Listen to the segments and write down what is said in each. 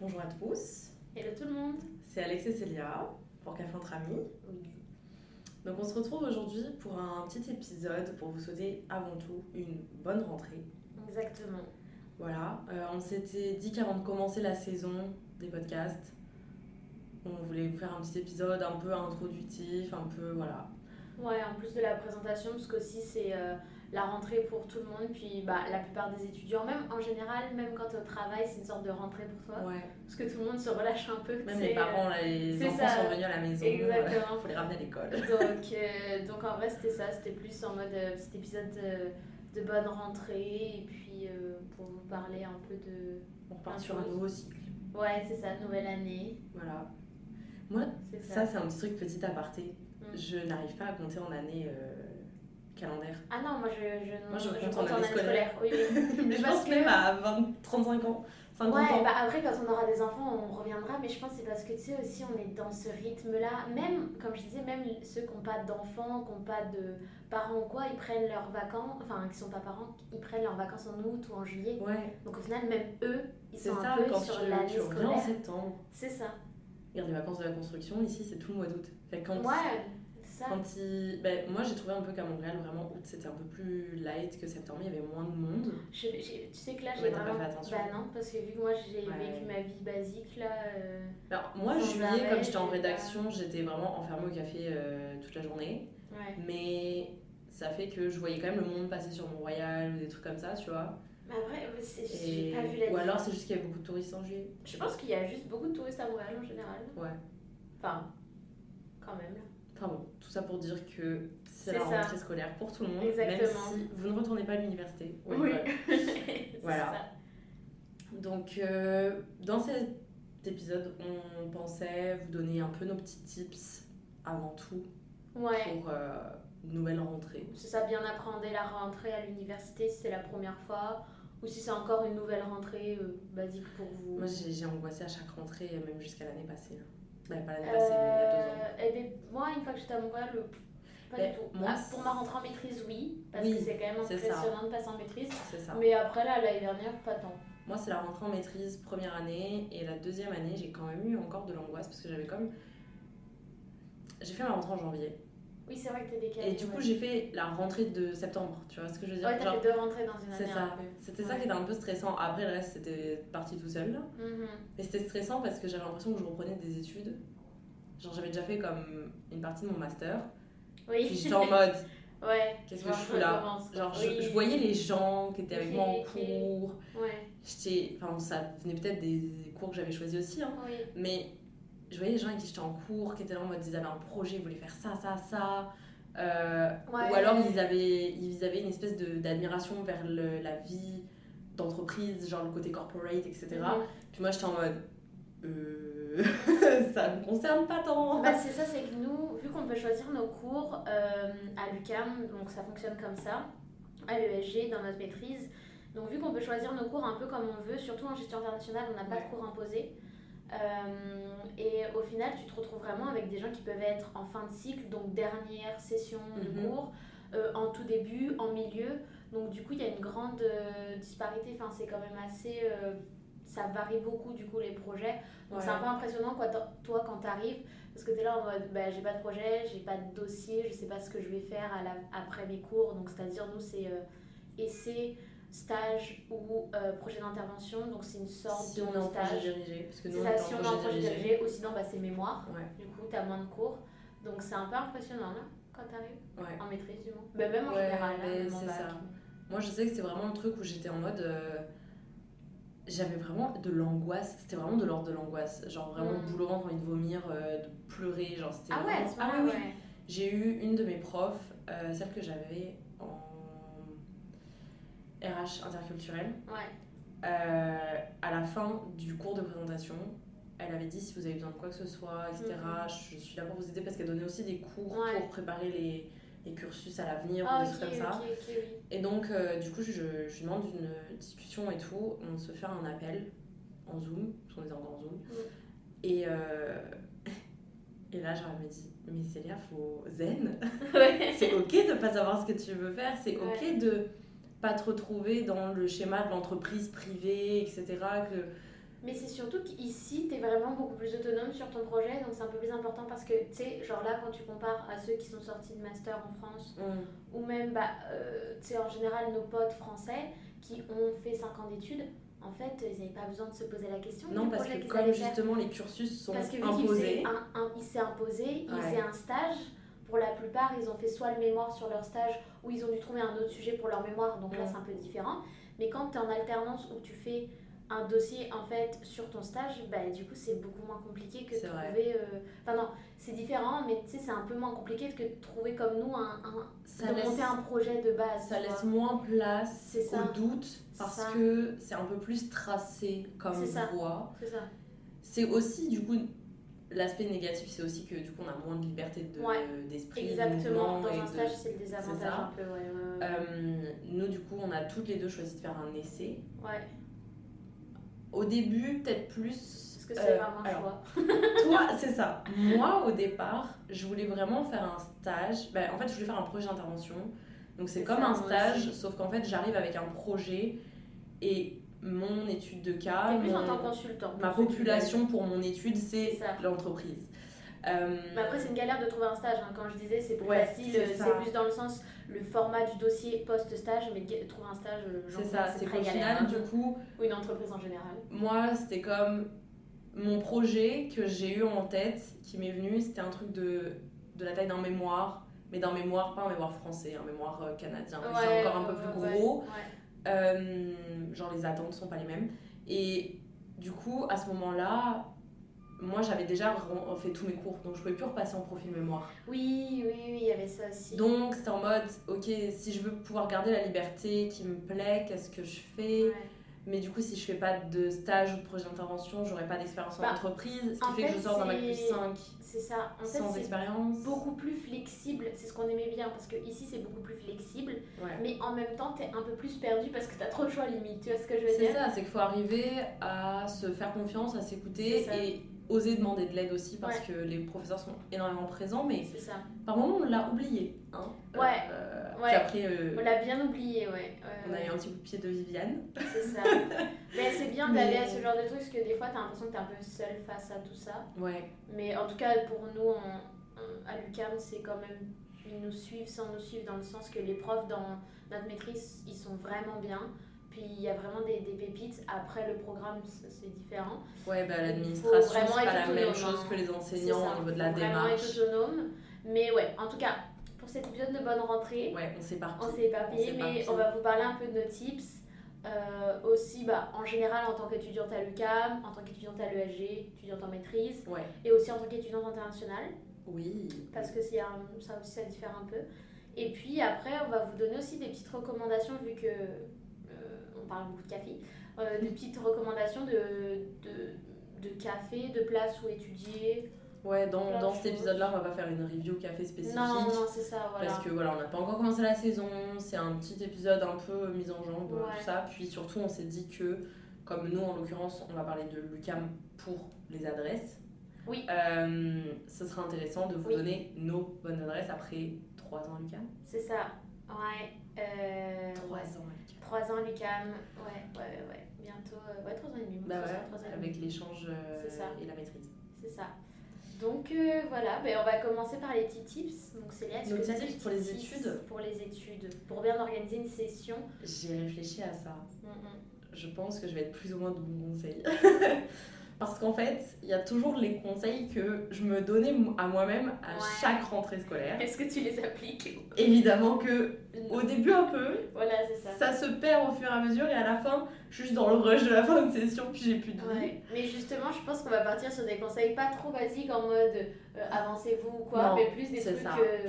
Bonjour à tous, Hello tout le monde. c'est Alex et Célia pour Café entre amis. Oui. Donc on se retrouve aujourd'hui pour un petit épisode pour vous souhaiter avant tout une bonne rentrée. Exactement. Voilà, on s'était dit qu'avant de commencer la saison des podcasts, on voulait vous faire un petit épisode un peu introductif, un peu voilà. Ouais, en plus de la présentation, parce qu'aussi c'est la rentrée pour tout le monde, puis la plupart des étudiants, même en général, même quand tu es au travail, c'est une sorte de rentrée pour toi. Ouais, Parce que tout le monde se relâche un peu. même les parents, là, les c'est enfants ça. sont revenus à la maison, Exactement. faut les ramener à l'école. Donc en vrai c'était ça, c'était plus en mode petit épisode de bonne rentrée, et puis pour vous parler un peu de... On repart sur un nouveau cycle. Ouais, c'est ça, nouvelle année. Voilà. Moi, C'est ça c'est un petit truc petit aparté. Mm. Je n'arrive pas à compter en année calendaire. Ah non, moi je compte compte en année scolaire. Oui, oui. Mais je Parce pense que- même à 35 ans, 50 Ouais, ans. après quand on aura des enfants, on reviendra, mais je pense que c'est parce que tu sais aussi on est dans ce rythme-là. Même, comme je disais, même ceux qui n'ont pas d'enfants, qui n'ont pas de parents ou quoi, ils prennent leurs vacances, enfin qui sont pas parents, ils prennent leurs vacances en août ou en juillet. Ouais, Donc au final, même eux, ils c'est sont ça, un peu quand sur tu l'année reviens en scolaire. septembre. C'est ça. Regarde, les vacances de la construction, ici c'est tout le mois d'août. Fait que Ouais, c'est ça. moi j'ai trouvé un peu qu'à Montréal, vraiment, août c'était un peu plus light que septembre, il y avait moins de monde. Tu sais que là Ouais, j'ai t'as pas vraiment... fait attention. Bah non, parce que vu que moi j'ai Ouais. vécu ma vie basique là... Alors, moi, Sans juillet, arrêt, comme j'étais en j'ai rédaction, j'étais vraiment enfermée au café toute la journée. Ouais. Mais ça fait que je voyais quand même le monde passer sur Mont-Royal ou des trucs comme ça, tu vois. Mais après, j'ai pas vu la Ou alors différence. c'est juste qu'il y avait beaucoup de touristes en juillet. Je pense qu'il y a juste beaucoup de touristes à Montréal en général. Ouais. Enfin, quand même. Enfin bon, tout ça pour dire que c'est C'est la ça. rentrée scolaire pour tout le monde, Exactement. même si vous ne retournez pas à l'université. ou à Oui. l'école. C'est Voilà. ça. Donc dans cet épisode, on pensait vous donner un peu nos petits tips avant tout Ouais. pour une nouvelle rentrée. C'est ça, bien appréhender la rentrée à l'université si c'est la première fois ou si c'est encore une nouvelle rentrée basique pour vous. Moi j'ai angoissé à chaque rentrée, même jusqu'à l'année passée. Là. Bah, pas l'année passée, mais il y a 2 ans. Eh bien, moi, une fois que j'étais à Montréal, pas Mais du tout. moi, Pour ma rentrée en maîtrise, oui, parce Oui, que c'est quand même c'est ça. impressionnant de passer en maîtrise. C'est ça. Mais après, là, l'année dernière, pas tant. Moi, c'est la rentrée en maîtrise première année et la deuxième année, j'ai quand même eu encore de l'angoisse parce que j'avais comme. J'ai fait ma rentrée en janvier Oui, c'est vrai que t'es décalé. et du coup, j'ai fait la rentrée de septembre. Tu vois ce que je veux dire? Ouais, t'as Genre, fait 2 rentrées dans une année. c'est un ça. peu. C'était ça Ouais. qui était un peu stressant. Après, le reste, c'était parti tout seul. Mhm. Mais c'était stressant parce que j'avais l'impression que je reprenais des études. Genre, j'avais déjà fait comme une partie de mon master. Oui. Puis j'étais en mode, Ouais. qu'est-ce que Voir je un fous peu là? comment ça- Genre, Oui. je voyais les gens qui étaient avec moi en Ok. cours. Ouais. Enfin, ça venait peut-être des cours que j'avais choisis aussi, hein. Oui. Mais je voyais les gens avec qui j'étais en cours, qui étaient là en mode, ils avaient un projet, ils voulaient faire ça, ça, ça. Ouais. Ou alors ils avaient une espèce d'admiration vers la vie d'entreprise, genre le côté corporate, etc. Mhm. Puis moi j'étais en mode, ça me concerne pas tant. Bah, c'est ça, c'est que nous, vu qu'on peut choisir nos cours à l'UQAM, donc ça fonctionne comme ça, à l'ESG dans notre maîtrise. Donc vu qu'on peut choisir nos cours un peu comme on veut, surtout en gestion internationale, on n'a pas Ouais. de cours imposés. Et au final, tu te retrouves vraiment avec des gens qui peuvent être en fin de cycle, donc dernière session de Mhm. cours, en tout début, en milieu. Donc du coup, il y a une grande disparité. Enfin, c'est quand même assez... ça varie beaucoup du coup les projets. Donc c'est un peu impressionnant quoi, toi quand t'arrives, parce que t'es là en mode bah, j'ai pas de projet, j'ai pas de dossier, je sais pas ce que je vais faire après mes cours. Donc c'est-à-dire nous c'est essai, stage ou projet d'intervention. Donc c'est une sorte Si de on est en projet stage. dirigé, parce que nous C'est on ça, est si on en est en projet projet dirigé. dirigé, ou sinon bah, c'est mémoire. Ouais. Du coup t'as moins de cours. Donc c'est un peu impressionnant là quand t'arrives, Ouais. en maîtrise du moins. Bah, même en Ouais, général, là, mais même en c'est bac. ça. Moi je sais que c'est vraiment un truc où j'étais en mode. J'avais vraiment de l'angoisse, c'était vraiment de l'ordre de l'angoisse. Genre vraiment boule au ventre, envie de vomir, de pleurer. Genre c'était Ah ouais, vraiment. à ce moment-là, oui, oui. ouais. J'ai eu une de mes profs, celle que j'avais en RH interculturel. Ouais. À la fin du cours de présentation, elle avait dit si vous avez besoin de quoi que ce soit, etc. Je suis là pour vous aider parce qu'elle donnait aussi des cours Ouais. pour préparer les cursus à l'avenir Ah, ou des ok, trucs comme ça. ok, oui. Et donc, du coup, je lui demande une discussion et tout. On se fait un appel en Zoom, parce qu'on est encore en Zoom. Et, et là, genre, elle me dit mais Célia, faut zen. Ouais. C'est ok de pas savoir ce que tu veux faire. C'est ok Ouais. de pas te retrouver dans le schéma de l'entreprise privée, etc. Que Mais c'est surtout qu'ici, t'es vraiment beaucoup plus autonome sur ton projet, donc c'est un peu plus important parce que, tu sais, genre là, quand tu compares à ceux qui sont sortis de master en France, ou même, tu sais, en général, nos potes français qui ont fait 5 ans d'études, en fait, ils n'avaient pas besoin de se poser la question Non, du parce projet que qu'ils comme allaient faire. justement les cursus sont Parce que vu imposés. il s'est imposé, ils Ouais. faisaient un stage. Pour la plupart, ils ont fait soit le mémoire sur leur stage, ou ils ont dû trouver un autre sujet pour leur mémoire, donc là c'est un peu différent. Mais quand tu es en alternance ou que tu fais un dossier en fait sur ton stage, bah, du coup c'est beaucoup moins compliqué que de C'est vrai. trouver. Enfin non, c'est différent, mais tu sais, c'est un peu moins compliqué que de trouver comme nous Ça de laisse- monter un projet de base. Ça tu laisse vois. moins place C'est ça. au doute parce ça. que c'est un peu plus tracé comme C'est ça. voie. C'est ça. C'est aussi du coup l'aspect négatif, c'est aussi que du coup on a moins de liberté d'esprit. Exactement. De Dans mouvement un et stage, c'est le désavantage ça. un peu. Ouais. Nous du coup on a toutes les deux choisi de faire un essai. Ouais. Au début peut-être plus. Parce que c'est vraiment un choix. Toi, c'est ça. Moi, au départ, je voulais vraiment faire un stage. En fait, je voulais faire un projet d'intervention. Donc, c'est comme ça, un moi stage, aussi. sauf qu'en fait, j'arrive avec un projet et mon étude de cas, T'es plus en tant que consultant. ma population pour mon étude, c'est C'est ça. l'entreprise. Mais après, c'est une galère de trouver un stage. Hein. Quand je disais, c'est plus Ouais, facile, c'est ça. c'est plus dans le sens le format du dossier post-stage, mais trouver un stage, C'est ça, c'est très qu'au galère. final, du coup, Ou une entreprise en général. moi, c'était comme mon projet que j'ai eu en tête, qui m'est venu, c'était un truc de la taille d'un mémoire, mais d'un mémoire, pas un mémoire français, un mémoire canadien. Ouais, c'est encore un peu plus gros. Ouais. Genre les attentes sont pas les mêmes. Et du coup, à ce moment-là, moi j'avais déjà fait tous mes cours, donc je pouvais plus repasser en profil mémoire. Oui, il y avait ça aussi. Donc c'était en mode, ok, si je veux pouvoir garder la liberté qui me plaît, qu'est-ce que je fais? Ouais. Mais du coup, si je fais pas de stage ou de projet d'intervention, j'aurai pas d'expérience en entreprise, ce qui fait que je sors d'un bac plus 5 c'est ça. En fait, sans c'est expérience. beaucoup plus flexible, c'est ce qu'on aimait bien, parce que ici c'est beaucoup plus flexible, mais en même temps t'es un peu plus perdu parce que t'as trop de choix limite, tu vois ce que je veux dire? C'est ça, c'est qu'il faut arriver à se faire confiance, à s'écouter et oser demander de l'aide aussi parce que les professeurs sont énormément présents, mais par moments on l'a oublié. Hein. Puis après, on l'a bien oublié, on a eu un petit coup de pied de Viviane. C'est ça. Mais c'est bien d'aller à ce genre de trucs parce que des fois t'as l'impression que t'es un peu seule face à tout ça. Ouais. Mais en tout cas pour nous à l'UQAM c'est quand même, ils nous suivent sans nous suivre dans le sens que les profs dans notre maîtrise ils sont vraiment bien. Puis il y a vraiment des pépites. Après, le programme, c'est différent. Ouais, l'administration, c'est pas la même chose que les enseignants au niveau de la démarche. Vraiment être autonome. Mais ouais, en tout cas, pour cet épisode de bonne rentrée, on s'est éparpillé, mais on va vous parler un peu de nos tips. Aussi, en général, en tant qu'étudiante à l'UQAM, en tant qu'étudiante à l'ESG, étudiante en maîtrise, et aussi en tant qu'étudiante internationale. Oui. Parce que ça aussi, ça diffère un peu. Et puis après, on va vous donner aussi des petites recommandations, vu que on parle beaucoup de café, des petites recommandations de café, de places où étudier. Ouais, dans cet épisode-là, on va pas faire une review café spécifique. Non, c'est ça, voilà. Parce que voilà, on n'a pas encore commencé la saison, c'est un petit épisode un peu mis en jambe, tout ça. Puis surtout, on s'est dit que, comme nous en l'occurrence, on va parler de l'UQAM pour les adresses. Oui. Ce serait intéressant de vous donner nos bonnes adresses après 3 ans à l'UQAM. C'est ça, ouais. 3 ans à l'UQAM. 3 ans l'UQAM, ouais. Bientôt, 3 ans et demi. Avec l'échange et la maîtrise. C'est ça. Donc voilà, on va commencer par les petits tips. Donc Célia, est-ce que tu as des pour les études? Pour les études, pour bien organiser une session. J'ai réfléchi à ça. Je pense que je vais être plus ou moins de bons conseils. Parce qu'en fait, il y a toujours les conseils que je me donnais à moi-même à chaque rentrée scolaire. Est-ce que tu les appliques? Évidemment que au début un peu, voilà, c'est ça. Ça se perd au fur et à mesure et à la fin, je suis dans le rush de la fin de session puis j'ai plus de vie. Mais justement, je pense qu'on va partir sur des conseils pas trop basiques en mode avancez-vous ou quoi, non, mais plus des trucs...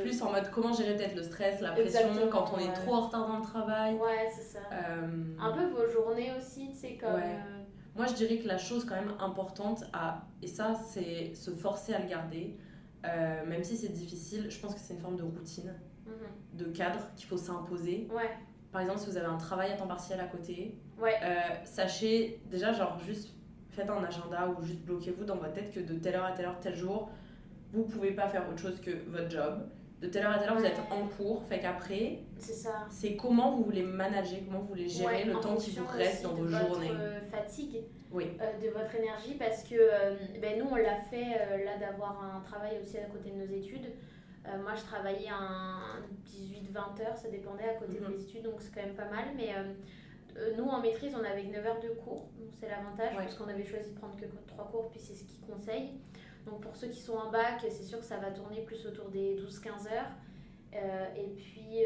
Plus en mode comment gérer peut-être le stress, la pression, quand on est trop en retard dans le travail. Ouais, c'est ça. Un peu vos journées aussi, tu sais, comme... Moi, je dirais que la chose quand même importante, et ça, c'est se forcer à le garder, même si c'est difficile, je pense que c'est une forme de routine, de cadre qu'il faut s'imposer. Par exemple, si vous avez un travail à temps partiel à côté, sachez déjà, juste faites un agenda ou juste bloquez-vous dans votre tête que de telle heure à telle heure, tel jour, vous pouvez pas faire autre chose que votre job. de telle heure à telle heure, vous êtes en cours. Fait qu'après, c'est ça. C'est comment vous voulez manager, comment vous voulez gérer le temps qui vous reste dans vos journées. Fatigue, oui. De votre énergie, parce que nous, on l'a fait là d'avoir un travail aussi à côté de nos études. Moi, je travaillais un 18-20 heures, ça dépendait à côté de mes études, donc c'est quand même pas mal. Mais nous, en maîtrise, on avait 9 heures de cours, donc c'est l'avantage, parce qu'on avait choisi de prendre que 3 cours, puis c'est ce qu'ils conseillent. Donc pour ceux qui sont en bac, c'est sûr que ça va tourner plus autour des 12-15 heures. Et puis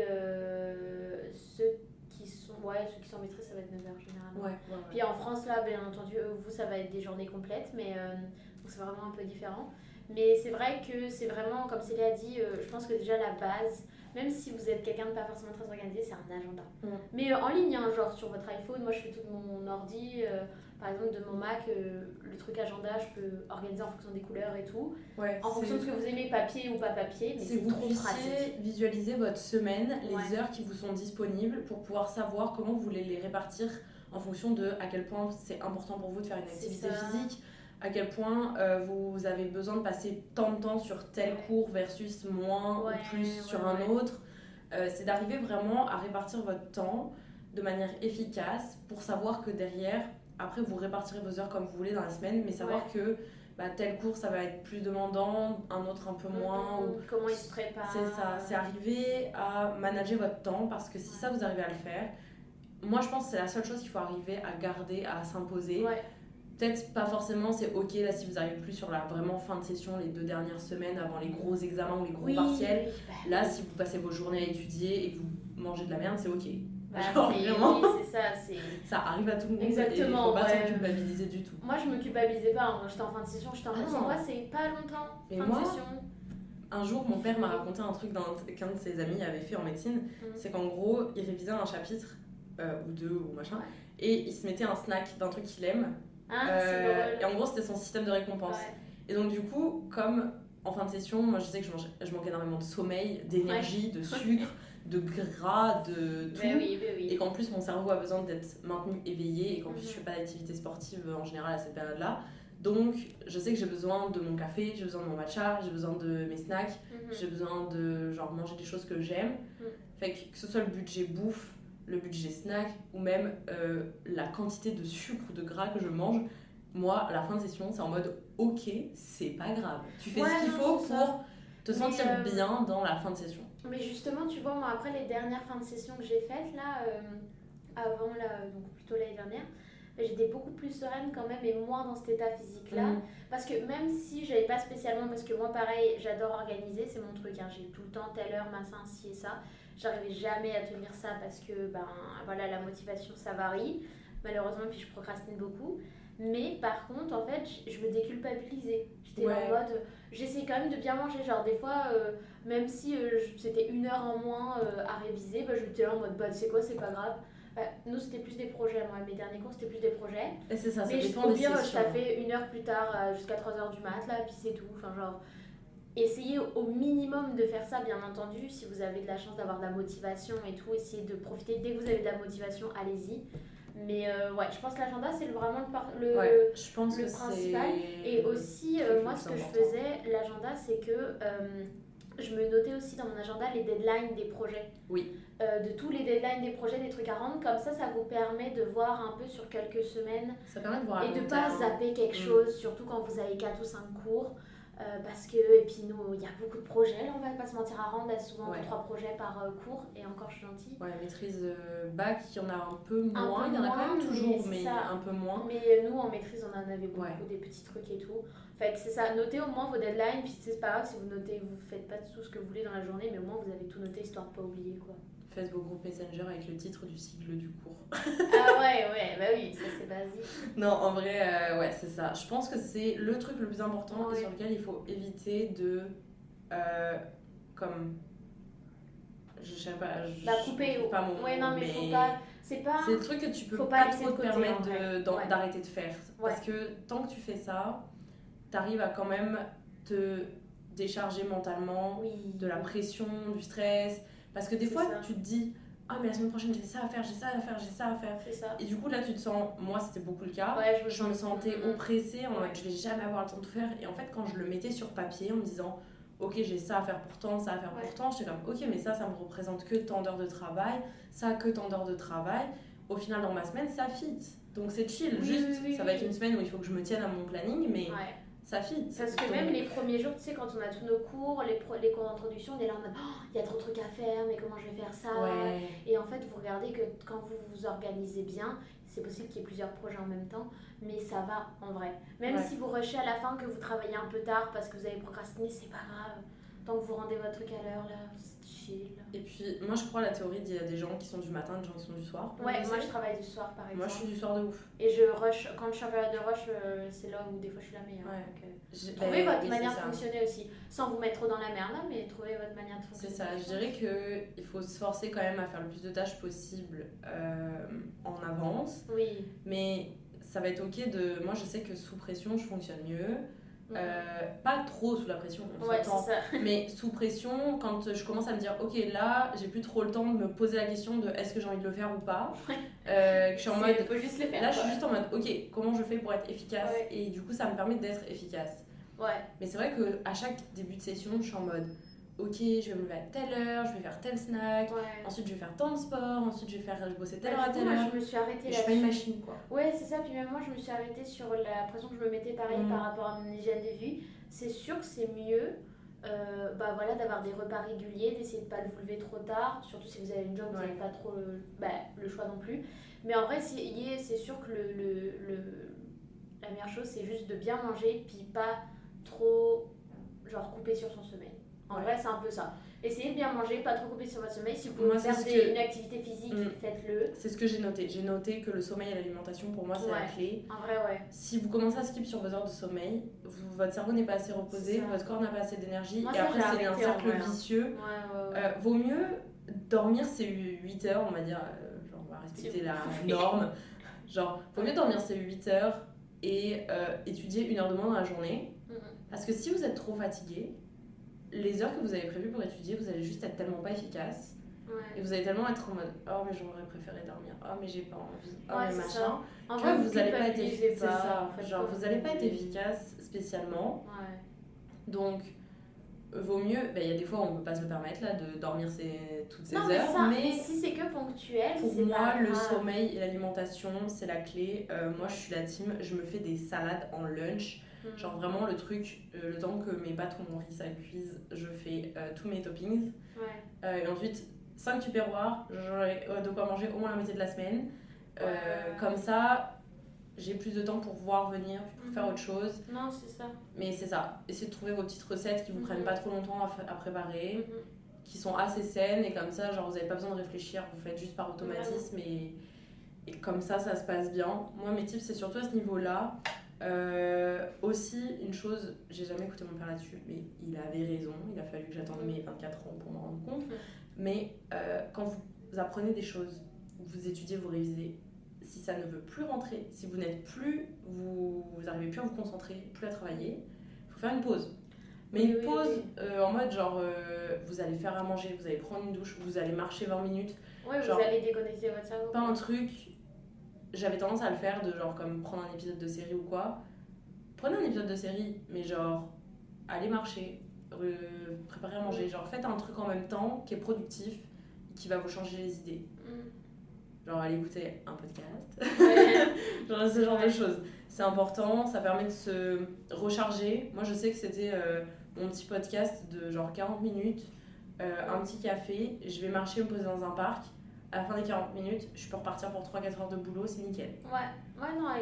ceux qui sont en maîtrise, ça va être 9 heures généralement. Puis en France, là, bien entendu, vous, ça va être des journées complètes, mais donc c'est vraiment un peu différent. Mais c'est vrai que c'est vraiment, comme Célia a dit, je pense que déjà la base, même si vous êtes quelqu'un de pas forcément très organisé, c'est un agenda. Mais en ligne, hein, genre sur votre iPhone, moi je fais tout de mon ordi, par exemple de mon Mac, le truc agenda, je peux organiser en fonction des couleurs et tout. En fonction de ce que vous aimez, papier ou pas papier, mais c'est trop pratique. Visualiser votre semaine, les heures qui vous sont disponibles pour pouvoir savoir comment vous voulez les répartir en fonction de à quel point c'est important pour vous de faire une activité physique, à quel point vous avez besoin de passer tant de temps sur tel cours versus moins ou plus sur un autre. C'est d'arriver vraiment à répartir votre temps de manière efficace pour savoir que derrière, après vous répartirez vos heures comme vous voulez dans la semaine, mais savoir que tel cours ça va être plus demandant, un autre un peu moins. Ou... Comment il se prépare. C'est ça, c'est arriver à manager votre temps, parce que si ça vous arrivez à le faire, moi je pense que c'est la seule chose qu'il faut arriver à garder, à s'imposer. Peut-être pas forcément, c'est ok là si vous arrivez plus sur la vraiment fin de session, les 2 dernières semaines avant les gros examens ou les gros partiels. Là, si vous passez vos journées à étudier et que vous mangez de la merde, c'est ok. Vraiment, c'est ça, ça arrive à tout le monde. Exactement, et il faut pas se culpabiliser du tout. Moi je me culpabilisais pas, quand j'étais en fin de session, moi c'est pas longtemps, de session. Un jour, mon père m'a raconté un truc qu'un de ses amis avait fait en médecine, c'est qu'en gros, il révisait un chapitre ou 2 ou machin, et il se mettait un snack d'un truc qu'il aime. Et en gros, c'était son système de récompense. Et donc, du coup, comme en fin de session, moi je sais que je manque énormément de sommeil, d'énergie, de sucre, de gras, de tout. Et qu'en plus, mon cerveau a besoin d'être maintenu éveillé, et qu'en plus, je fais pas d'activité sportive en général à cette période-là. Donc, je sais que j'ai besoin de mon café, j'ai besoin de mon matcha, j'ai besoin de mes snacks, j'ai besoin de manger des choses que j'aime. Fait que ce soit le budget bouffe, le budget snack ou même la quantité de sucre ou de gras que je mange, moi à la fin de session c'est en mode ok, c'est pas grave, tu fais ce qu'il faut pour te sentir bien dans la fin de session. Mais justement, tu vois, moi après les dernières fins de session que j'ai faites là, avant là, donc plutôt l'année dernière, j'étais beaucoup plus sereine quand même et moins dans cet état physique là, parce que même si j'avais pas spécialement, parce que moi pareil j'adore organiser, c'est mon truc, hein, j'ai tout le temps telle heure, machin, ci et ça, j'arrivais jamais à tenir ça parce que la motivation ça varie malheureusement, puis je procrastine beaucoup. Mais par contre en fait je me déculpabilisais, j'étais en mode j'essaie quand même de bien manger, genre des fois même si c'était 1 heure en moins à réviser, je me disais en mode tu sais quoi, c'est pas grave. Nous c'était plus des projets, moi mes derniers cours c'était plus des projets. Et c'est ça, mais dépend au des pire sessions. je fait 1 heure plus tard jusqu'à 3h du mat là, puis c'est tout, enfin genre essayez au minimum de faire ça, bien entendu, si vous avez de la chance d'avoir de la motivation et tout, essayez de profiter, dès que vous avez de la motivation, allez-y. Mais je pense que l'agenda c'est vraiment je pense le que principal. Et aussi, moi ce que je faisais, l'agenda, c'est que je me notais aussi dans mon agenda les deadlines des projets. De tous les deadlines des projets, des trucs à rendre, comme ça vous permet de voir un peu sur quelques semaines. Ça permet de voir et de pas zapper quelque chose, surtout quand vous avez 4 ou 5 cours. Parce que, et puis nous, il y a beaucoup de projets, là on va pas se mentir à rendre, là souvent 2-3 projets par cours, et encore je suis gentille. Maîtrise bac, il y en a un peu moins, il y en a quand même toujours, mais un peu moins. Mais nous en maîtrise on en avait beaucoup, des petits trucs et tout. Fait que c'est ça, notez au moins vos deadlines, puis c'est pas grave si vous notez, vous faites pas tout ce que vous voulez dans la journée, mais au moins vous avez tout noté histoire de pas oublier quoi. Faites vos groupes Messenger avec le titre du cycle du cours. Oui, ça c'est basique. Non, en vrai, c'est ça. Je pense que c'est le truc le plus important et sur lequel il faut éviter de... comme... Je sais pas... couper ou... pas mon mot, mais faut pas... C'est le truc que tu peux pas trop te permettre d'arrêter de faire. Parce que tant que tu fais ça, t'arrives à quand même te décharger mentalement de la pression, du stress... Parce que des fois, tu te dis, mais la semaine prochaine, j'ai ça à faire, j'ai ça à faire, j'ai ça à faire. C'est ça. Et du coup, là, tu te sens, moi, c'était beaucoup le cas, je me sentais oppressée, en mode, je vais jamais avoir le temps de tout faire. Et en fait, quand je le mettais sur papier en me disant, ok, j'ai ça à faire pour temps, ça à faire pour temps. J'étais comme, ok, mais ça me représente que tant d'heures de travail, ça que tant d'heures de travail. Au final, dans ma semaine, ça fit. Donc c'est chill. Ça va être une semaine où il faut que je me tienne à mon planning, mais ça fit. Parce que même les premiers jours, tu sais, quand on a tous nos cours, les cours d'introduction, on est là en mode, il y a trop de trucs à faire, mais comment je vais faire ça Et en fait, vous regardez que quand vous vous organisez bien, c'est possible qu'il y ait plusieurs projets en même temps, mais ça va en vrai. Même si vous rushez à la fin, que vous travaillez un peu tard parce que vous avez procrastiné, c'est pas grave. Tant que vous rendez votre truc à l'heure, là, c'est chill. Et puis, moi je crois à la théorie qu'il y a des gens qui sont du matin, des gens qui sont du soir. Ouais, moi je travaille du soir par exemple. Moi je suis du soir de ouf. Et je rush, quand je suis en période de rush, c'est là où des fois je suis la meilleure. Donc, trouvez votre manière de fonctionner aussi, sans vous mettre trop dans la merde, là, mais trouvez votre manière de fonctionner. C'est ça, je dirais qu'il faut se forcer quand même à faire le plus de tâches possible en avance. Oui. Mais ça va être ok de. Moi je sais que sous pression je fonctionne mieux. Pas trop sous la pression, on s'entend, mais sous pression, quand je commence à me dire ok, là j'ai plus trop le temps de me poser la question de est-ce que j'ai envie de le faire ou pas, je suis en mode faut juste le faire, là je suis juste en mode ok, comment je fais pour être efficace, et du coup ça me permet d'être efficace. Mais c'est vrai qu'à chaque début de session je suis en mode ok, je vais me lever à telle heure, je vais faire tel snack, ensuite je vais faire tant de sport, ensuite je vais bosser telle heure à telle heure. Moi je me suis arrêtée là. Je suis pas une machine quoi. Ouais, c'est ça, puis même moi je me suis arrêtée sur la pression que je me mettais pareil par rapport à mon hygiène de vie. C'est sûr que c'est mieux d'avoir des repas réguliers, d'essayer de pas vous lever trop tard, surtout si vous avez une job, vous n'avez pas trop le choix non plus. Mais en vrai, c'est sûr que la meilleure chose c'est juste de bien manger, puis pas trop genre couper sur son sommeil. En vrai, c'est un peu ça. Essayez de bien manger, pas trop couper sur votre sommeil. Si vous pouvez faire une activité physique, faites-le. C'est ce que j'ai noté. J'ai noté que le sommeil et l'alimentation, pour moi, c'est la clé. En vrai, Si vous commencez à skip sur vos heures de sommeil, votre cerveau n'est pas assez reposé, votre corps n'a pas assez d'énergie. Et après, c'est un cercle vicieux. Vaut mieux dormir ces 8 heures, on va dire. Genre, on va respecter la norme. Genre, vaut mieux dormir ces 8 heures et étudier 1 heure de moins dans la journée. Parce que si vous êtes trop fatigué, les heures que vous avez prévues pour étudier, vous allez juste être tellement pas efficace. Et vous allez tellement être en mode oh mais j'aurais préféré dormir, oh mais j'ai pas envie, oh mais machin. En vrai, vous allez pas être efficace. Genre vous allez pas être efficace spécialement. Donc vaut mieux, il y a des fois où on peut pas se le permettre là de dormir toutes ces heures, mais si c'est que ponctuel, pour moi le sommeil et l'alimentation c'est la clé. Moi je suis la team, je me fais des salades en lunch. Genre vraiment le truc, le temps que mes pâtes ou mon riz ça cuise, je fais tous mes toppings. Et ensuite 5 tupperwares, j'aurai de quoi manger au moins la moitié de la semaine. Comme ça, j'ai plus de temps pour pouvoir venir, pour faire autre chose. Non, c'est ça. Mais c'est ça, essayez de trouver vos petites recettes qui vous prennent pas trop longtemps à préparer, qui sont assez saines, et comme ça, genre vous avez pas besoin de réfléchir, vous faites juste par automatisme et comme ça se passe bien. Moi mes tips c'est surtout à ce niveau-là. Aussi une chose, j'ai jamais écouté mon père là-dessus, mais il avait raison, il a fallu que j'attende mes 24 ans pour m'en rendre compte. Mais quand vous apprenez des choses, vous étudiez, vous révisez, si ça ne veut plus rentrer, si vous n'êtes plus, vous arrivez plus à vous concentrer, plus à travailler, il faut faire une pause. Mais une pause en mode genre vous allez faire à manger, vous allez prendre une douche, vous allez marcher 20 minutes. Vous allez déconnecter votre cerveau. Pas un truc. J'avais tendance à le faire de genre comme prendre un épisode de série ou quoi. Prenez un épisode de série, mais genre allez marcher, préparez à manger, genre faites un truc en même temps qui est productif et qui va vous changer les idées. Genre allez écouter un podcast, genre ce genre de choses. C'est important, ça permet de se recharger. Moi je sais que c'était mon petit podcast de genre 40 minutes, un petit café, je vais marcher, me poser dans un parc. À la fin des 40 minutes, je peux repartir pour 3-4 heures de boulot, c'est nickel.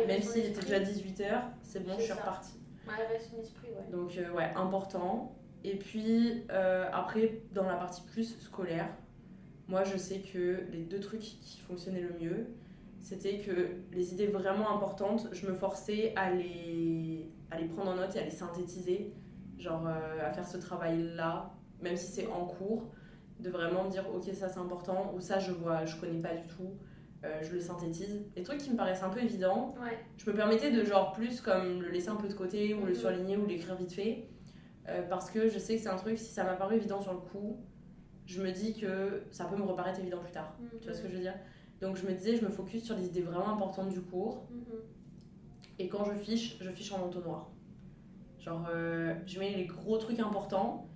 Même s'il était déjà 18h, c'est bon, je suis repartie. Son esprit, Donc, important. Et puis, après, dans la partie plus scolaire, moi, je sais que les 2 trucs qui fonctionnaient le mieux, c'était que les idées vraiment importantes, je me forçais à les prendre en note et à les synthétiser. Genre, à faire ce travail-là, même si c'est en cours. De vraiment me dire ok ça c'est important ou ça je connais pas du tout, je le synthétise. Les trucs qui me paraissent un peu évidents, je me permettais de genre plus comme le laisser un peu de côté ou le surligner ou l'écrire vite fait, parce que je sais que c'est un truc, si ça m'a paru évident sur le coup, je me dis que ça peut me reparaître évident plus tard. Tu vois ce que je veux dire? Donc je me disais, je me focus sur les idées vraiment importantes du cours, et quand je fiche en entonnoir. Genre je mets les gros trucs importants.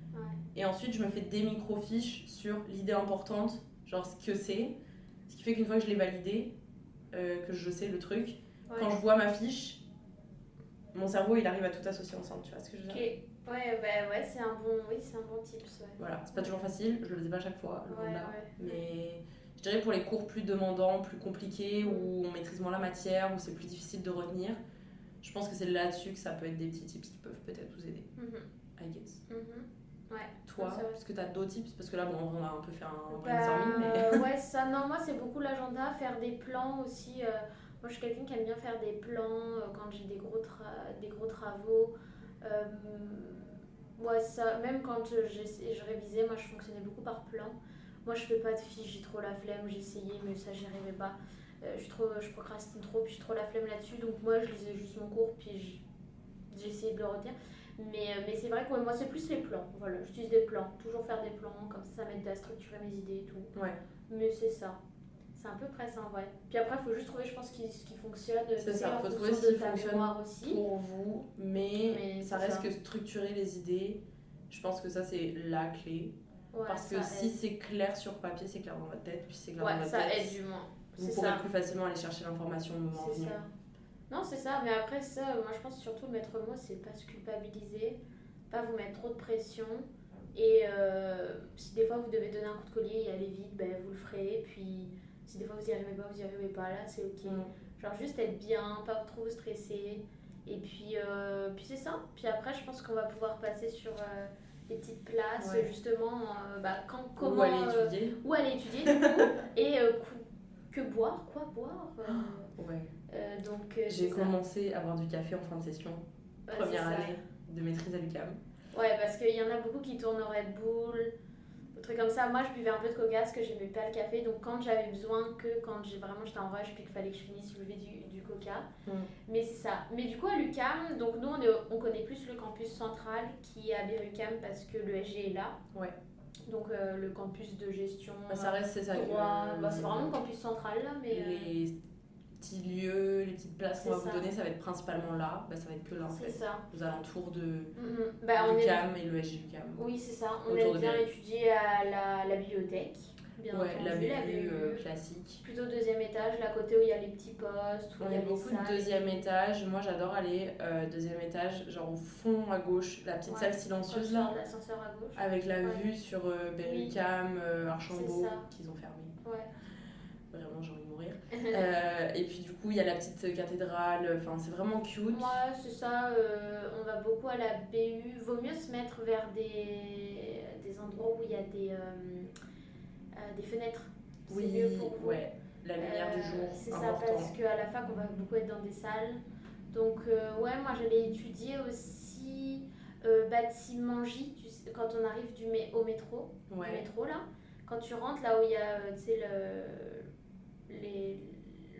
Et ensuite, je me fais des micro-fiches sur l'idée importante, genre ce que c'est. Ce qui fait qu'une fois que je l'ai validé, que je sais le truc, quand je vois ma fiche, mon cerveau il arrive à tout associer ensemble, tu vois ce que je veux dire? Ouais, c'est un bon tips. Ouais. Voilà, c'est pas toujours facile, je le faisais pas à chaque fois, loin de là. Ouais. Mais je dirais pour les cours plus demandants, plus compliqués, où on maîtrise moins la matière, où c'est plus difficile de retenir, je pense que c'est là-dessus que ça peut être des petits tips qui peuvent peut-être vous aider. I guess. Ouais. Toi, est-ce que tu as d'autres tips? Parce que là, bon, on va un peu faire un brainstorming, mais... ouais, ça, non, moi c'est beaucoup l'agenda, faire des plans aussi. Moi je suis quelqu'un qui aime bien faire des plans quand j'ai des gros travaux. Ouais, ça, même quand je révisais, moi je fonctionnais beaucoup par plan. Moi je fais pas de fiches, j'ai trop la flemme, j'ai essayé, mais ça j'y arrivais pas. Je procrastine trop, puis j'ai trop la flemme là-dessus, donc moi je lisais juste mon cours, puis j'ai essayé de le retenir. Mais c'est vrai que moi c'est plus les plans, voilà, j'utilise des plans, toujours faire des plans, comme ça m'aide à structurer mes idées et tout. Ouais. Mais c'est ça, c'est à peu près ça, ouais. Puis après il faut juste trouver, je pense, ce qui fonctionne. C'est ça, il faut trouver ce qui fonctionne pour vous, mais ça reste que structurer les idées, je pense que ça c'est la clé. Ouais, parce que si c'est clair sur papier, c'est clair dans votre tête, puis c'est clair dans votre tête. Ouais, ça aide du moins. Vous pourrez plus facilement aller chercher l'information au moment venu. C'est ça. Non, c'est ça, mais après, ça, moi je pense surtout le maître mot, c'est pas se culpabiliser, pas vous mettre trop de pression. Et si des fois vous devez donner un coup de collier et aller vite, ben, vous le ferez. Puis si des fois vous y arrivez pas, là, c'est ok. Genre juste être bien, pas trop stressé. Et puis c'est ça. Puis après, je pense qu'on va pouvoir passer sur des petites places, justement, comment. Où aller étudier, du coup. Et que boire, quoi boire. Donc, j'ai commencé à boire du café en fin de session, première année de maîtrise à l'UQAM. Ouais, parce qu'il y en a beaucoup qui tournent au Red Bull, des trucs comme ça. Moi, je buvais un peu de coca parce que j'aimais pas le café. Donc, quand j'avais besoin, quand j'étais en rush puis qu'il fallait que je finisse, je buvais du coca. Mais c'est ça. Mais du coup, à l'UQAM, donc nous, on connaît plus le campus central qui est à l'UQAM parce que le SG est là. Ouais. Donc, le campus de gestion, ça reste, c'est ça. Droit, c'est vraiment le campus central là. Mais, les petits lieux, les petites places qu'on va vous donner, ça va être principalement là. Ça va être que là en fait. C'est ça. Aux alentours de l'UQAM et le SG UQAM. Oui, c'est ça. On aime bien étudier à la bibliothèque. Bien entendu, la BU classique. Plutôt deuxième étage, là côté où il y a les petits postes. On a beaucoup de deuxième étage. Moi j'adore aller deuxième étage, genre au fond à gauche, la petite salle silencieuse là. L'ascenseur à gauche. Avec la vue sur Berry-UQAM, Archambault, qu'ils ont fermé. Ouais. Vraiment, j'ai envie de mourir. Et puis du coup, il y a la petite cathédrale, enfin c'est vraiment cute. Ouais, c'est ça, on va beaucoup à la BU. Vaut mieux se mettre vers des endroits où il y a des fenêtres. C'est mieux pour vous. Ouais, la lumière du jour. C'est ça, parce qu'à la fac, on va beaucoup être dans des salles. Donc, moi j'allais étudier aussi bâtiment J, tu sais, quand on arrive au métro. Ouais. Du métro là. Quand tu rentres là où il y a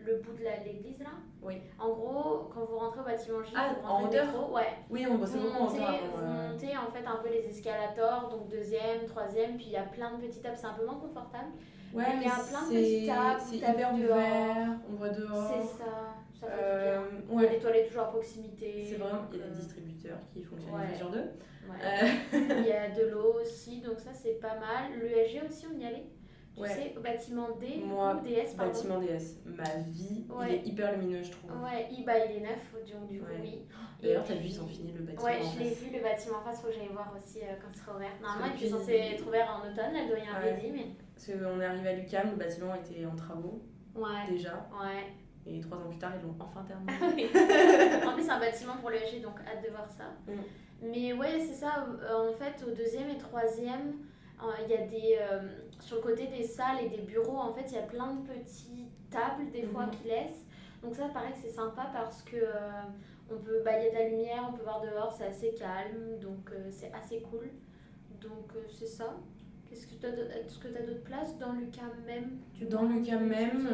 le bout de l'église là. Oui. En gros, quand vous rentrez au bâtiment J, vous en rentrez au métro. Ouais. Oui, on bosse beaucoup en hauteur. Vous montez en fait un peu les escalators, donc deuxième, troisième, puis il y a plein de petites tables, c'est un peu moins confortable. Ouais, mais il y a plein de petites tables. C'est hyper ouvert, on voit dehors. C'est ça, ça fait du bien. Il y a des toilettes toujours à proximité. C'est vraiment, il y a des distributeurs qui fonctionnent une sur deux. Il y a de l'eau aussi, donc ça c'est pas mal. L'ESG aussi, on y allait. Tu sais, au bâtiment D ou DS, pardon. Bâtiment DS. Ma vie, il est hyper lumineux, je trouve. Ouais, il est neuf, donc du coup, oui. D'ailleurs, t'as vu, ils ont fini le bâtiment. Ouais, je l'ai vu, le bâtiment en face, faut que j'aille voir aussi quand il sera ouvert. Normalement, il est censé être ouvert en automne, là, le doyen avait dit, mais. Parce qu'on est arrivé à l'UQAM, le bâtiment était en travaux. Déjà. Ouais. Et 3 ans plus tard, ils l'ont enfin terminé. En plus, c'est un bâtiment pour le EG, donc hâte de voir ça. Mais ouais, c'est ça. En fait, au deuxième et troisième, il y a sur le côté des salles et des bureaux, en fait, il y a plein de petites tables, des fois, qui laissent. Donc ça, pareil, c'est sympa parce que il y a de la lumière, on peut voir dehors, c'est assez calme, donc c'est assez cool. Donc c'est ça. Est-ce que tu as d'autres places dans l'UQAM même? Dans l'UQAM même,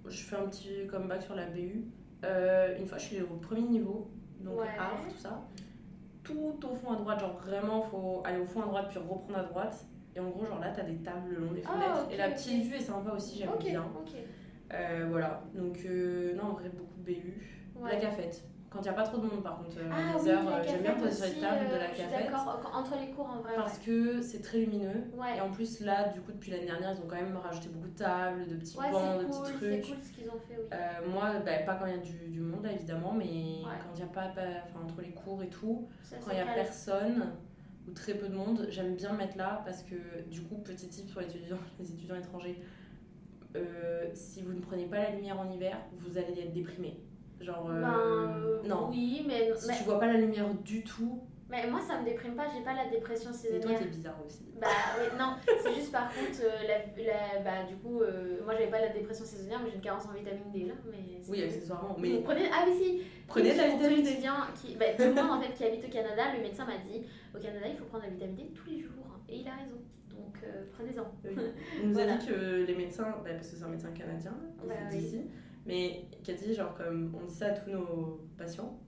je fais un petit comeback sur la BU. Une fois, je suis au premier niveau, donc art, tout ça. Tout au fond à droite, genre vraiment, faut aller au fond à droite puis reprendre à droite. Et en gros, genre là, t'as des tables le long des fenêtres. Et la petite vue est sympa aussi, j'aime bien. Voilà, donc non, en vrai, beaucoup de BU. La cafette. Quand il n'y a pas trop de monde, par contre, Ah les oui, heures, la j'aime bien cafette poser sur les aussi, tables de la je suis cafette. d'accord, entre les cours en vrai. Parce que c'est très lumineux. Ouais. Et en plus, là, du coup, depuis l'année dernière, ils ont quand même rajouté beaucoup de tables, de petits Ouais, bancs, de c'est petits cool, trucs. c'est cool ce qu'ils ont fait, oui. Moi, pas quand il y a du monde, là, évidemment, mais Ouais. quand il n'y a pas, entre les cours et tout, Ça, quand c'est il n'y a calme. personne ou très peu de monde, j'aime bien mettre là parce que, du coup, petit tip sur les étudiants étrangers, si vous ne prenez pas la lumière en hiver, vous allez être déprimé. Genre, non. Oui, mais, Si tu vois pas la lumière du tout, mais moi ça me déprime pas, j'ai pas la dépression et saisonnière. toi t'es bizarre aussi. Bah ouais, non, c'est juste par contre, du coup, moi j'avais pas la dépression saisonnière, mais j'ai une carence en vitamine D là. Mais Oui, tout. accessoirement. Mais Donc, prenez, ah oui, si, prenez de la pour tous vitamine les D. étudiants tout le monde en fait qui habite au Canada, le médecin m'a dit au Canada il faut prendre la vitamine D tous les jours, et il a raison. Donc prenez-en. Oui. On nous Voilà. a dit que les médecins, parce que c'est un médecin canadien, il est d'ici, mais qui a dit genre comme on dit ça à tous nos patients.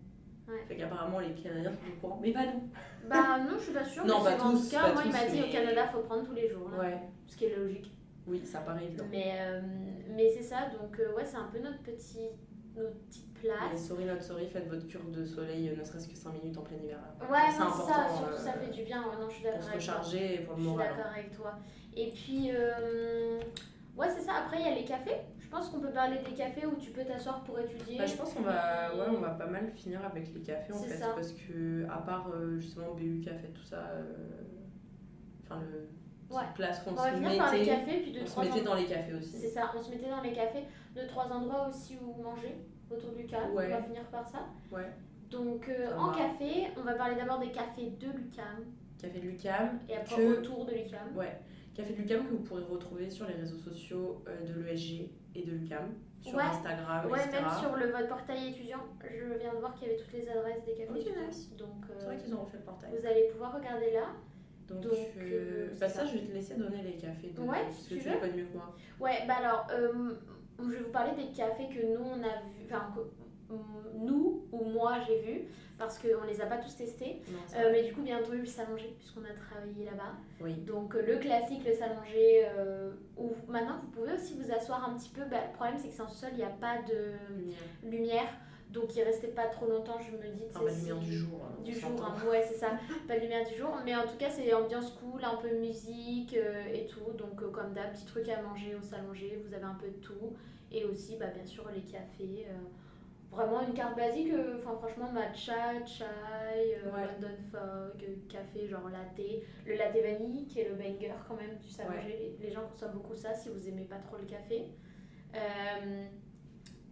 Ouais. Fait qu'apparemment les Canadiens sont au courant, mais pas nous. Bah non, je suis pas sûre, Non, mais pas en tous, tout cas, pas moi il tous, m'a dit mais- au Canada faut prendre tous les jours, là, Ouais, ce qui est logique. oui, ça paraît évident. Mais c'est ça, donc ouais, c'est un peu notre petite Mais place. sorry, faites votre cure de soleil, ne serait-ce que 5 minutes en plein hiver. Là. Ouais, c'est non, important c'est ça, surtout ça fait du bien, ouais, non, je suis pour d'accord se avec toi. recharger et pour le Je suis moral. d'accord avec toi. Et puis, ouais, c'est ça, après il y a les cafés. Je pense qu'on peut parler des cafés où tu peux t'asseoir pour étudier. Bah, je pense qu'on va, on va pas mal finir avec les cafés en C'est fait, ça. parce que à part justement BU Café, tout ça, enfin le Ouais. petite place où On va finir par les mettait, cafés, puis on se mettait dans les cafés aussi. C'est ça, on se mettait dans les cafés, 2-3 endroits aussi où manger autour du CAM. Ouais. On va finir par ça. Ouais. Donc Ça en va. café, on va parler d'abord des cafés de l'UQAM Café de l'UQAM, et après que- autour de l'UQAM. ouais, Café de l'UQAM que vous pourrez retrouver sur les réseaux sociaux de l'ESG et de l'UQAM, sur Ouais. Instagram, Ouais, etc. même sur votre portail étudiant, je viens de voir qu'il y avait toutes les adresses des cafés Ok, étudiants. nice. Donc C'est vrai qu'ils ont refait le portail. vous allez pouvoir regarder là. Donc, Donc, bah c'est ça, ça. je vais te laisser donner les cafés de Ouais, parce si que tu tu veux. les connais mieux que moi. Ouais, bah alors, je vais vous parler des cafés que nous on a vu, enfin que nous ou moi j'ai vu, parce qu'on les a pas tous testés. Non, c'est vrai. Mais du coup, bientôt eu le Salonger, puisqu'on a travaillé là-bas. Oui. Donc, le classique, le Salonger, où maintenant vous pouvez aussi vous asseoir un petit peu. Bah, le problème, c'est que c'est en sol, il n'y a pas de Lumière. lumière. Donc, il restait pas trop longtemps, je me dis. Enfin, la lumière du jour. Du on jour, s'entend. hein, ouais, c'est ça. Pas de lumière du jour. Mais en tout cas, c'est ambiance cool, un peu musique et tout. Donc, comme d'hab, petits trucs à manger au Salonger, vous avez un peu de tout. Et aussi, bah, bien sûr, les cafés. Vraiment une carte basique, franchement matcha, chai, Ouais. London Fog, café genre latte, le latte vanille qui est le banger quand même du Salonger. Les gens consomment beaucoup ça si vous aimez pas trop le café.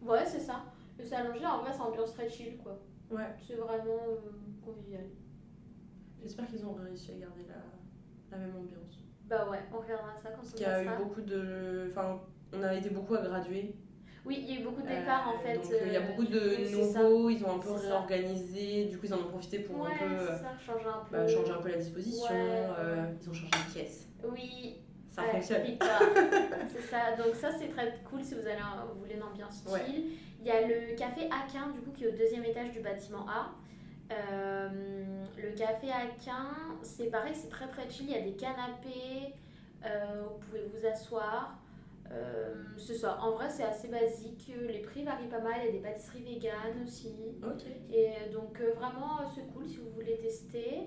Ouais, c'est ça. Le Salonger en vrai c'est ambiance très chill quoi. Ouais. C'est vraiment convivial. J'espère qu'ils ont réussi à garder la même ambiance. Bah ouais, on regardera ça quand Parce on qu'il y a eu passera. beaucoup de. Enfin, on a été beaucoup à graduer. Oui, il y a eu beaucoup de départs en fait. Donc il y a beaucoup du de coup, c'est ça. nouveaux, ils ont un peu C'est ça. réorganisé, du coup ils en ont profité pour Ouais, un peu c'est ça, changer un peu la disposition, Ouais. ils ont changé de pièce. Oui, Ça ouais, fonctionne. Victor. C'est ça, donc ça c'est très cool si vous voulez une ambiance chill. Ouais. Il y a le café Aquin du coup qui est au 2e étage du bâtiment A. Le café Aquin, c'est pareil, c'est très très chill, il y a des canapés, vous pouvez vous asseoir. C'est ça, en vrai c'est assez basique, les prix varient pas mal, il y a des pâtisseries véganes aussi. Ok. Et donc vraiment c'est cool si vous voulez tester.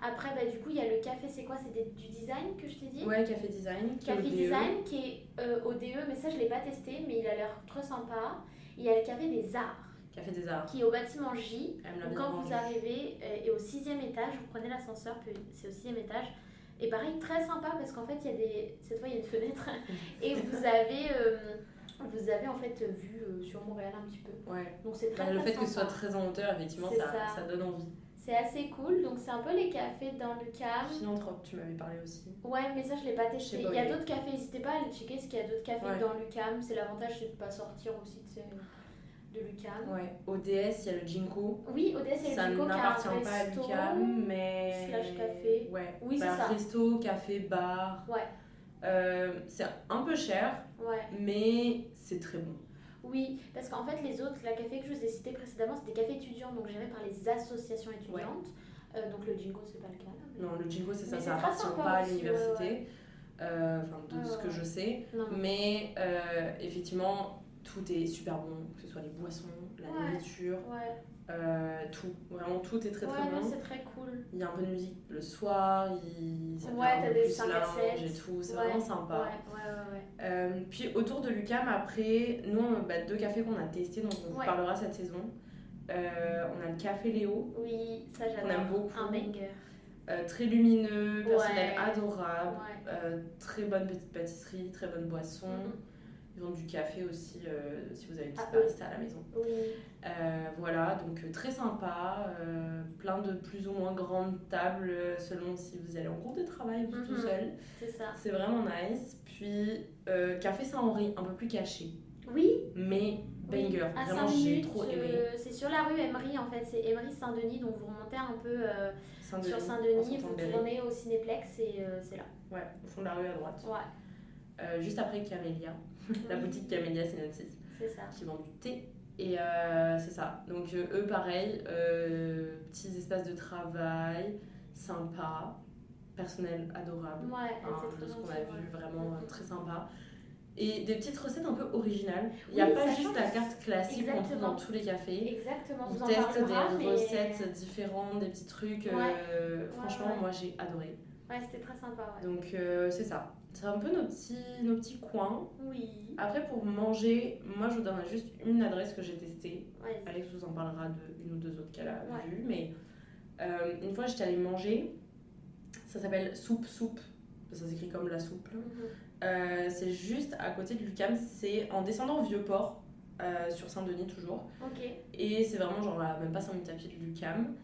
Après du coup il y a le café, c'est quoi? C'est du design que je t'ai dit? Ouais, Café Design. qui est Café au DE. Design qui est au DE, mais ça je l'ai pas testé, mais il a l'air trop sympa. Il y a le Café des Arts Café des Arts. qui est au bâtiment J. Elle me l'a Donc bien quand vendu. vous arrivez et au 6e étage, vous prenez l'ascenseur, puis c'est au 6e étage. Et pareil, très sympa parce qu'en fait, cette fois il y a une fenêtre et vous avez en fait vue sur Montréal un petit peu. Ouais. Donc c'est très, Bah, le très fait que ce soit sympa. très en hauteur, effectivement, C'est ça. ça donne envie. C'est assez cool, donc c'est un peu les cafés dans le CAM. Philanthrope, tu m'avais parlé aussi. Ouais, mais ça je l'ai pas testé. Je sais pas Il y a où il est. d'autres cafés, n'hésitez pas à aller checker parce qu'il y a d'autres cafés Ouais. dans l'UQAM. C'est l'avantage, c'est de pas sortir aussi de l'UQAM. Ouais. ODS, il y a le Jinko. Oui, ODS et Ça le Jinko qui a un n'appartient pas à resto. l'UQAM, mais. slash café. Ouais. Oui, c'est Bah, ça. Resto, café, bar. Ouais, C'est un peu cher, ouais. mais c'est très bon. Oui, parce qu'en fait, les autres, la café que je vous ai cité précédemment, c'était des cafés étudiants, donc gérés par les associations étudiantes. Donc le Jinko, c'est pas le cas. Là, mais- Non, le Jinko, c'est ça, Mais ça c'est très appartient sympa pas à aussi, l'université. ouais. Enfin, de ce que je sais. Non. Mais effectivement, tout est super bon, que ce soit les boissons, la Ouais. nourriture, tout. Vraiment, tout est très Ouais, très non, bon. c'est très cool. Il y a un peu de musique le soir, ça devient Ouais, un t'as peu des plus 5 à lounge 7. et tout, c'est Ouais, vraiment sympa. Ouais. Puis autour de l'UQAM, après, nous, 2 cafés qu'on a testés, donc on vous Ouais. parlera cette saison. On a le Café Léo, Oui, ça qu'on j'adore. aime beaucoup. Un banger. Très lumineux, personnel Ouais. adorable, Ouais. très bonne petite pâtisserie, très bonne boisson. Mhm. Ils vendent du café aussi, si vous avez une petite Ah, barista à la maison. Oui. Voilà, donc très sympa, plein de plus ou moins grandes tables selon si vous allez en groupe de travail ou tout seul. C'est ça. C'est vraiment nice. Puis Café Saint-Henri, un peu plus caché, Oui. mais banger. À Vraiment, 5 j'ai minutes, trop aimé. c'est sur la rue Emery en fait, c'est Emery Saint-Denis, donc vous remontez un peu Saint-Denis, sur en Saint-Denis, sortant vous de Belley. tournez au Cinéplex et c'est là. Ouais, au fond de la rue à droite. Ouais. Juste après Camélia, la boutique Camélia Sinopsis, C'est ça. qui vend du thé. Et c'est ça. Donc eux, pareil, petits espaces de travail, sympa, personnel adorable. Ouais, Enfin, c'est de ce très qu'on a gentil, vu, ouais. vraiment très sympa. Et des petites recettes un peu originales. Il n'y a Oui, pas ça juste change. la carte classique qu'on trouve Exactement. dans tous les cafés. Exactement, Ils vous en testent parlera, des mais... recettes différentes, des petits trucs. Franchement, ouais. moi j'ai adoré. Ouais, c'était très sympa, ouais. Donc c'est ça. C'est un peu nos petits coins. Oui. Après, pour manger, moi je vous donnerai juste une adresse que j'ai testée. Ouais. Alex vous en parlera de une ou deux autres qu'elle a Ouais. vues. Mais une fois j'étais allée manger, ça s'appelle Soupe. Ça s'écrit comme la soupe. C'est juste à côté de l'UQAM, c'est en descendant au Vieux-Port, sur Saint-Denis toujours. Ok. Et c'est vraiment genre même pas 5 minutes à pied de l'UQAM.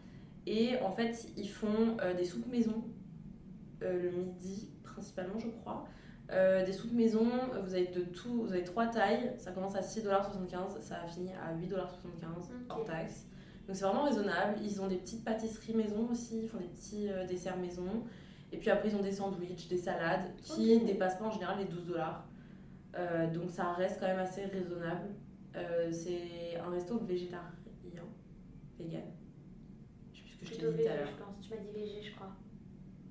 Et en fait, ils font des soupes maison, le midi principalement, je crois. Des soupes maison, vous avez de tout, vous avez 3 tailles, ça commence à 6,75$, ça finit à 8,75$ hors taxe. Donc c'est vraiment raisonnable. Ils ont des petites pâtisseries maison aussi, ils font des petits desserts maison. Et puis après, ils ont des sandwichs, des salades qui dépassent pas en général les 12$. Donc ça reste quand même assez raisonnable. C'est un resto végétarien, vegan. Je sais plus ce que je t'ai dit tout à l'heure. Je pense. Tu m'as dit végé, je crois.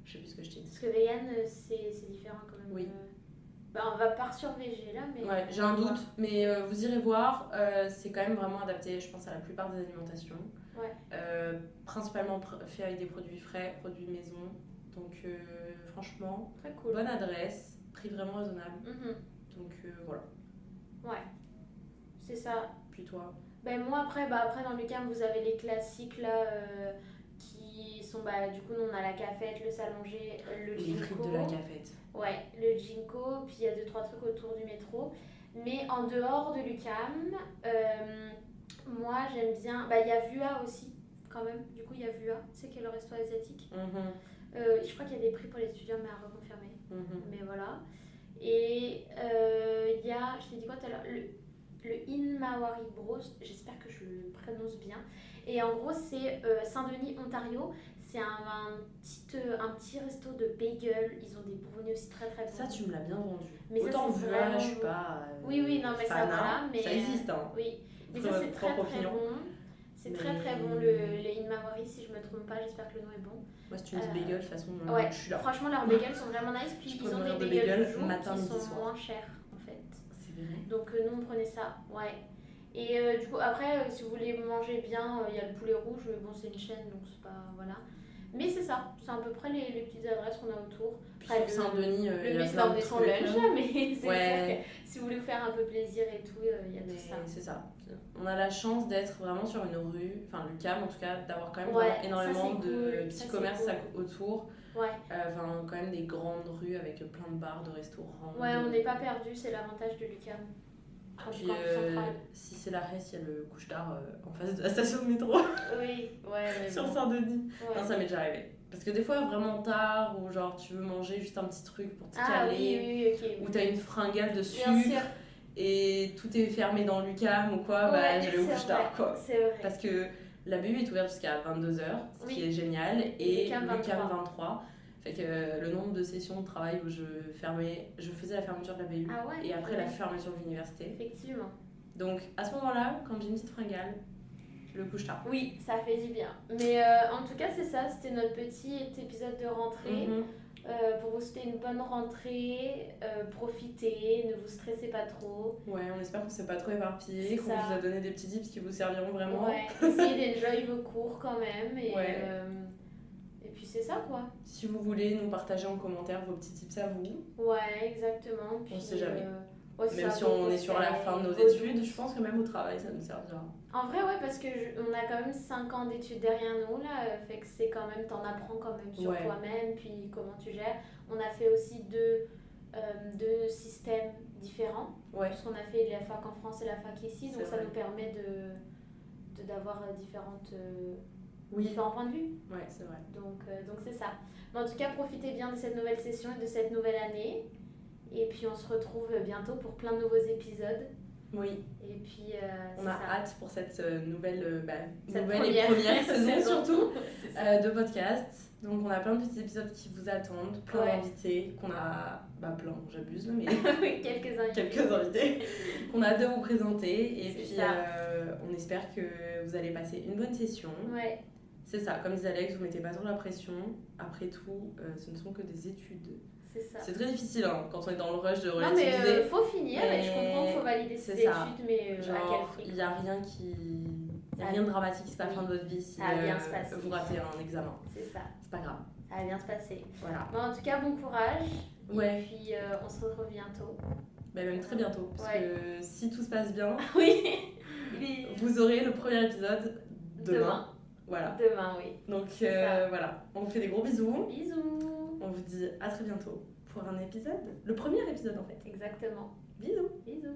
Je sais plus ce que je t'ai dit. Parce que vegan, c'est différent quand même. Oui. On va pas sur végé là, mais... Ouais, j'ai un doute, mais vous irez voir. C'est quand même vraiment adapté, je pense, à la plupart des alimentations. Ouais. Principalement fait avec des produits frais, produits maison. Donc franchement, très cool. Bonne adresse, prix vraiment raisonnable. Donc voilà. Ouais, c'est ça. Puis toi? Moi après dans l'UQAM vous avez les classiques là qui sont du coup nous on a la cafette, le salongé, le les Ginko. frites de la cafette. Ouais, le Ginko, puis il y a 2-3 trucs autour du métro. Mais en dehors de l'UQAM, moi j'aime bien, il y a Vua aussi quand même, du coup il y a Vua, c'est qui est le resto asiatique. Je crois qu'il y a des prix pour les étudiants mais à reconfirmer. Mais voilà. Et il y a, je t'ai dit quoi tout à l'heure, le Inmawari Bros, j'espère que je le prononce bien. Et en gros, c'est Saint-Denis, Ontario. C'est un petit resto de bagel. Ils ont des brownies aussi très très bons. Ça, tu me l'as bien vendu. Mais autant ça, Vua, je suis pas. Oui, non, mais ça voilà. Mais, ça existe, hein. Oui, mais ça, c'est très très bon. C'est très très bon, les Inmawari, si je me trompe pas. J'espère que le nom est bon. Moi, si tu me dis bagel, de toute façon, ouais, je suis là. Franchement, leurs bagels sont vraiment nice. Puis ils ont des bagels de jour matin, qui midi, sont soir. moins chers en fait. C'est vrai. Donc nous, on prenait ça, ouais. Et du coup, après, si vous voulez manger bien, il y a le poulet rouge, mais bon, c'est une chaîne, donc c'est pas. Voilà. Mais c'est ça, c'est à peu près les petites adresses qu'on a autour. Puis sur Saint-Denis, le mieux, c'est d'emmener son lunch, mais c'est ouais. Si vous voulez vous faire un peu plaisir et tout, il y a tout ça. C'est ça. On a la chance d'être vraiment sur une rue, enfin l'UQAM en tout cas, d'avoir quand même énormément de petits commerces autour. Ouais. Quand même des grandes rues avec plein de bars, de restaurants. Ouais, on n'est pas perdu, c'est l'avantage de l'UQAM. Puis si c'est la Hesse, il y a le couche-tard en face de la station de métro. Oui, ouais. Sur Saint-Denis. Ouais. Non, ça m'est déjà arrivé. Parce que des fois, vraiment tard, ou genre tu veux manger juste un petit truc pour te caler, ou t'as une fringale de sucre, et tout est fermé dans l'UQAM ou quoi, j'allais au couche-tard quoi. C'est vrai. Parce que la BU est ouverte jusqu'à 22h, ce qui est génial, et l'UQAM 23. Fait que le nombre de sessions de travail où je faisais la fermeture de la BU et après la fermeture de l'université. Effectivement. Donc à ce moment-là, quand j'ai une petite fringale, le couche-tard. Oui, ça fait du bien. Mais en tout cas, c'est ça, c'était notre petit épisode de rentrée. pour vous souhaiter une bonne rentrée. Profitez, ne vous stressez pas trop. Ouais, on espère qu'on s'est pas trop éparpillé, C'est qu'on ça. vous a donné des petits tips qui vous serviront vraiment. Ouais, essayez d'enjoy vos cours quand même. Ouais. Et puis c'est ça quoi. Si vous voulez nous partager en commentaire vos petits tips à vous, Ouais, exactement. Puis, on sait jamais. Ouais, c'est même ça, si vos on est sur la conseils, fin de nos vos études, doutes. je pense que même au travail ça nous servira. En vrai, ouais, parce que on a quand même 5 ans d'études derrière nous, là, fait que c'est quand même, t'en apprends quand même sur Ouais. toi-même, puis comment tu gères. On a fait aussi deux systèmes différents, Ouais, parce qu'on a fait la fac en France et la fac ici, donc C'est ça vrai. nous permet d'avoir oui, différents points de vue. ouais, c'est vrai. Donc c'est ça. Mais en tout cas, profitez bien de cette nouvelle session et de cette nouvelle année. Et puis on se retrouve bientôt pour plein de nouveaux épisodes. Oui, Et puis on c'est a ça. hâte pour cette nouvelle, Cette nouvelle et première saison saison. surtout C'est ça. de podcast. Donc on a plein de petits épisodes qui vous attendent, plein Ouais. d'invités qu'on a, plein, j'abuse mais Quelques invités. quelques invités qu'on a hâte de vous présenter. Et C'est puis ça. on espère que vous allez passer une bonne session. Ouais, C'est ça, comme disait Alex, vous mettez pas trop la pression. Après tout, ce ne sont que des études. c'est ça. C'est très difficile quand on est dans le rush de Non mais relativiser. faut finir et je comprends qu'il faut valider C'est ses ça. études, mais à quel Genre, prix? il n'y a rien qui. Il y a Ça- rien de dramatique qui se passe à la fin de votre vie si Ça va bien se passer. vous ratez un examen. C'est ça, C'est pas grave. ça va bien se passer. Voilà. Bon, en tout cas, bon courage. Ouais. Et puis on se retrouve bientôt. Même très bientôt. Parce Ouais. que si tout se passe bien, Oui, il est vous aurez le premier épisode demain. Voilà. Demain, oui. Donc C'est ça. voilà. On vous fait des gros bisous. Bisous. On vous dit à très bientôt pour un épisode. Le premier épisode en fait. Exactement. Bisous. Bisous.